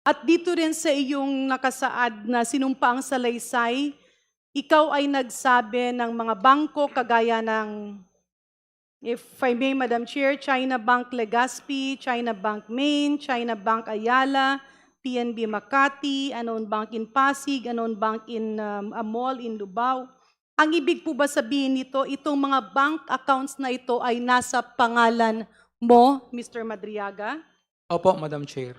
At dito rin sa iyong nakasaad na sinumpaang salaysay, ikaw ay nagsabi ng mga bangko kagaya ng, if I may, Madam Chair, China Bank Legazpi, China Bank Maine, China Bank Ayala, PNB Makati, Anon Bank in Pasig, Anon Bank in a mall in Lubao. Ang ibig po ba sabihin nito, itong mga bank accounts na ito ay nasa pangalan mo, Mr. Madriaga? Opo, Madam Chair.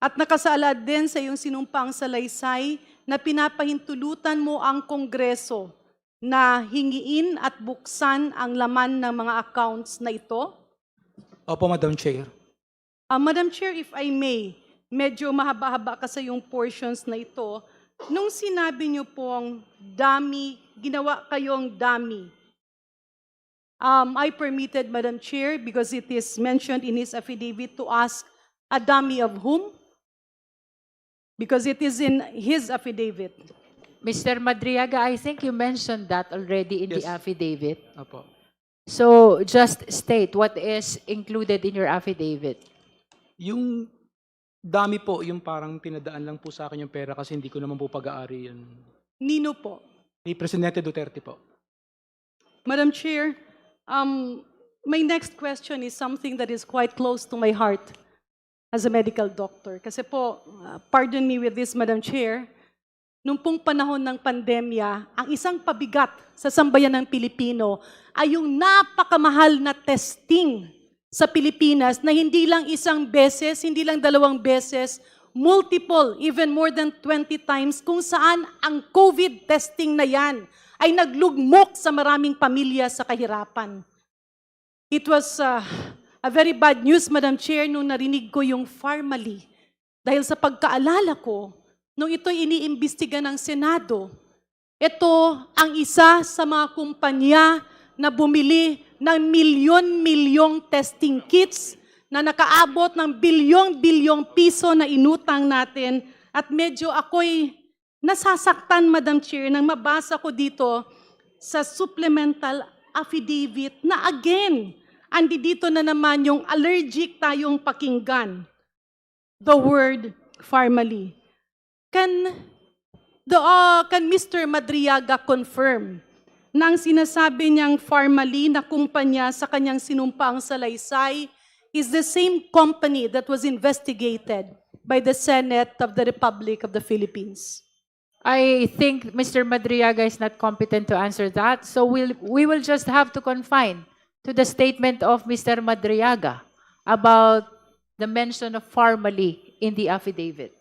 At nakasaad din sa iyong sinumpaang salaysay na pinapahintulutan mo ang Kongreso na hingiin at buksan ang laman ng mga accounts na ito? Opo, Madam Chair. Madam Chair, if I may, medyo mahaba-haba ka sa iyong portions na ito. Nung sinabi niyo pong dummy, ginawa kayong dummy, I permitted, Madam Chair, because it is mentioned in his affidavit, to ask a dummy of whom? Because it is in his affidavit. Mr. Madriaga, I think you mentioned that already in the Yes. affidavit. Opo. So just state what is included in your affidavit. Yung dami po, yung parang pinadaan lang po sa akin yung pera kasi hindi ko naman po pag-aari yun. Nino po? Ni Presidente Duterte po. Madam Chair, my next question is something that is quite close to my heart as a medical doctor. Kasi po, pardon me with this, Madam Chair, nung pong panahon ng pandemya, ang isang pabigat sa sambayan ng Pilipino ay yung napakamahal na testing sa Pilipinas na hindi lang isang beses, hindi lang dalawang beses, multiple, even more than 20 times, kung saan ang COVID testing na yan ay naglugmok sa maraming pamilya sa kahirapan. It was a very bad news, Madam Chair, nung narinig ko yung Pharmally. Dahil sa pagkaalala ko, nung ito'y iniimbestiga ng Senado, ito ang isa sa mga kumpanya na bumili ng milyon-milyong testing kits na nakaabot ng bilyong-bilyong piso na inutang natin. At medyo ako'y nasasaktan, Madam Chair, nang mabasa ko dito sa supplemental affidavit na again, andi dito na naman yung allergic tayong pakinggan. The word Pharmally. Can Mr. Madriaga confirm na ang sinasabi niyang Pharmally na kumpanya sa kanyang sinumpaang salaysay is the same company that was investigated by the Senate of the Republic of the Philippines? I think Mr. Madriaga is not competent to answer that, so we will just have to confine to the statement of Mr. Madriaga about the mention of Pharmally in the affidavit.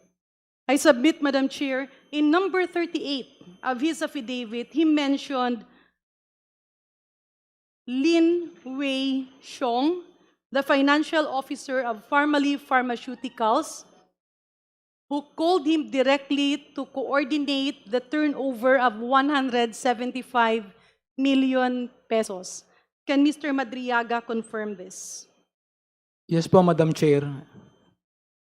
I submit, Madam Chair, in number 38 of his affidavit, he mentioned Lin Wei Xiong, the financial officer of Pharmally Pharmaceuticals, who called him directly to coordinate the turnover of 175 million pesos. Can Mr. Madriaga confirm this? Yes po, Madam Chair.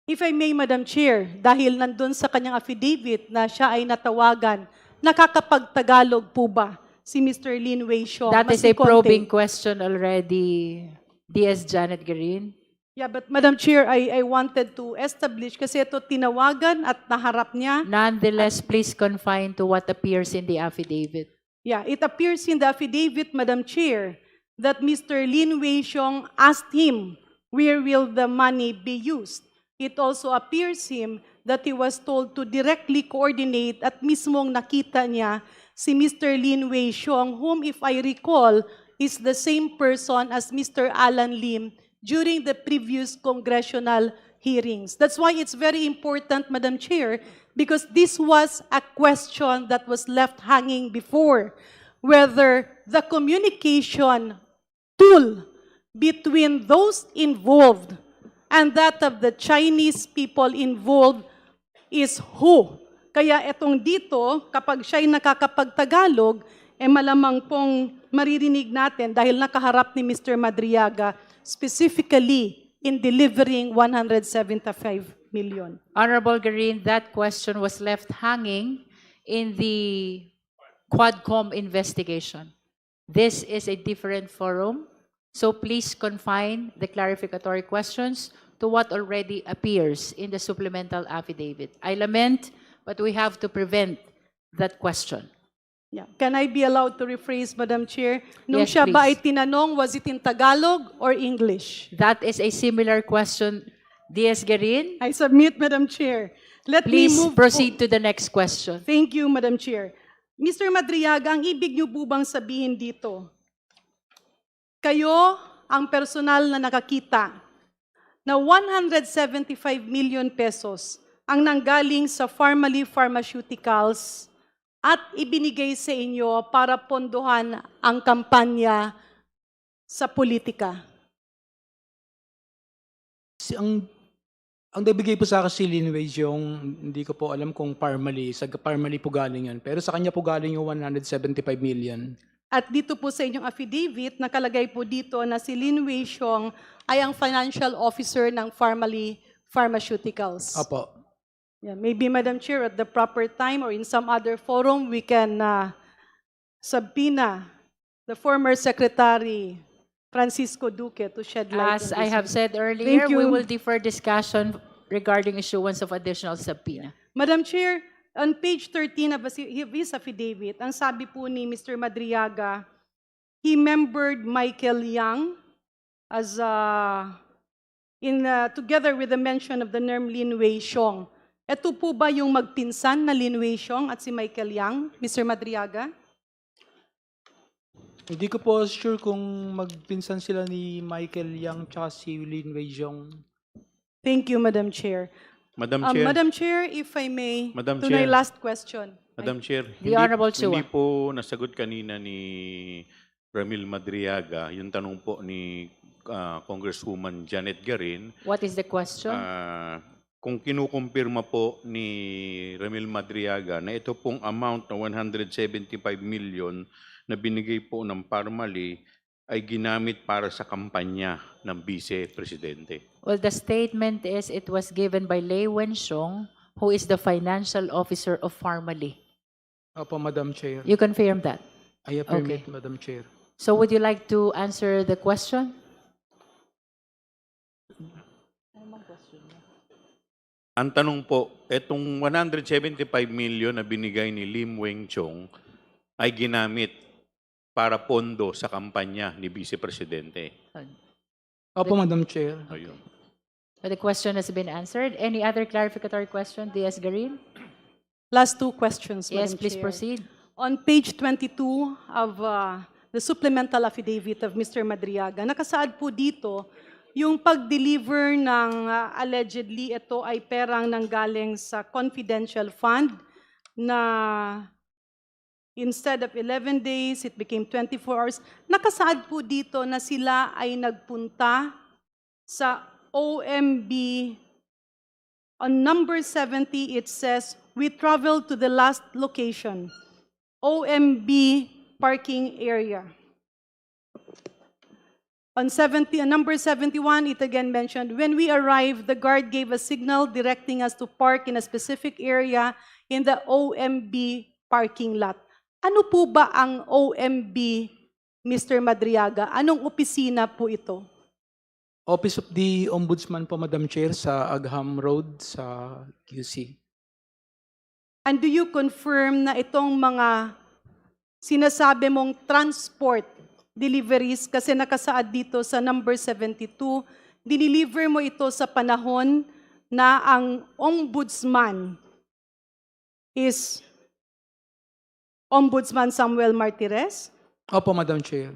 If I may, Madam Chair, dahil nandun sa kanyang affidavit na siya ay natawagan, nakakapagtagalog po ba si Mr. Lin Wei Xiong? That is a Masikonte? probing question already, DS Janet Green. Yeah, but Madam Chair, I wanted to establish kasi ito tinawagan at naharap niya. Nonetheless, please confine to what appears in the affidavit. Yeah, it appears in the affidavit, Madam Chair, that Mr. Lin Wei Xiong asked him, where will the money be used? It also appears him that he was told to directly coordinate at mismong nakita niya si Mr. Lin Wei Xiong, whom if I recall, is the same person as Mr. Alan Lim during the previous congressional hearings. That's why it's very important, Madam Chair, because this was a question that was left hanging before, whether the communication tool between those involved and that of the Chinese people involved is who. Kaya etong dito, kapag siya'y nakakapagtagalog, malamang pong maririnig natin dahil nakaharap ni Mr. Madriaga specifically in delivering 175 million. Honorable Green, that question was left hanging in the Quadcom investigation. This is a different forum, so please confine the clarificatory questions to what already appears in the supplemental affidavit. I lament, but we have to prevent that question. Yeah. Can I be allowed to rephrase, Madam Chair? Nung Yes, siya ba ay please. tinanong, was it in Tagalog or English? That is a similar question. Diaz-Garin, I submit, Madam Chair. Let me please move proceed to the next question. Thank you, Madam Chair. Mr. Madriaga, ang ibig niyo po bang sabihin dito, kayo ang personal na nakakita na 175 million pesos ang nanggaling sa Pharmally Pharmaceuticals at ibinigay sa inyo para pondohan ang kampanya sa politika? Ang nabigay po sa akin si Lin Wei yung hindi ko po alam kung Parmally po galing yan. Pero sa kanya po galing yung 175 million. At dito po sa inyong affidavit, nakalagay po dito na si Lin Wei Xiong ay ang financial officer ng Pharmally Pharmaceuticals. Opo. Yeah, maybe, Madam Chair, at the proper time or in some other forum, we can subpoena the former Secretary Francisco Duque to shed light As on I this. have said earlier, Thank we you. will defer discussion regarding issuance of additional subpoena. Madam Chair, on page 13 of his affidavit, ang sabi po ni Mr. Madriaga, he membered Michael Yang as together with the mention of the name Lin Wei Xiong. Ito po ba yung magpinsan na Lin Wei Xiong at si Michael Yang, Mr. Madriaga? Hindi ko po sure kung magpinsan sila ni Michael Yang tsaka si Lin Wei Jong. Thank you, Madam Chair. Madam Chair, Madam Chair, if I may, Madam to my Chair. last question. Madam Chair, The Honorable Chua. hindi po nasagot kanina ni Ramil Madriaga yung tanong po ni Congresswoman Janet Garin. What is the question? Kung kinukumpirma po ni Ramil Madriaga na ito pong amount na 175 million na binigay po ng Parmally ay ginamit para sa kampanya ng Vice Presidente. Well, the statement is it was given by Lei Wenxiong, who is the financial officer of Pharmally. Opo, Madam Chair. You confirm that? I affirm Okay. it, Madam Chair. So would you like to answer the question? Ang tanong po, itong 175 million na binigay ni Lim Weng Chong ay ginamit para pondo sa kampanya ni Vice Presidente. Opo, Madam Chair. Ayun. The question has been answered. Any other clarificatory question, Diaz-Garin? Last two questions, Yes, Madam please Chair. proceed. On page 22 of the supplemental affidavit of Mr. Madriaga, nakasaad po dito yung pag-deliver ng allegedly ito ay perang nanggaling sa confidential fund na instead of 11 days, it became 24 hours. Nakasaad po dito na sila ay nagpunta sa OMB. On number 70, it says, we traveled to the last location, OMB parking area. On number 71, it again mentioned, when we arrived, the guard gave a signal directing us to park in a specific area in the OMB parking lot. Ano po ba ang OMB, Mr. Madriaga? Anong opisina po ito? Office of the Ombudsman po, Madam Chair, sa Agham Road, sa QC. And do you confirm na itong mga sinasabi mong transport deliveries, kasi nakasaad dito sa number 72, dineliver mo ito sa panahon na ang ombudsman is Ombudsman Samuel Martires? Opo, Madam Chair.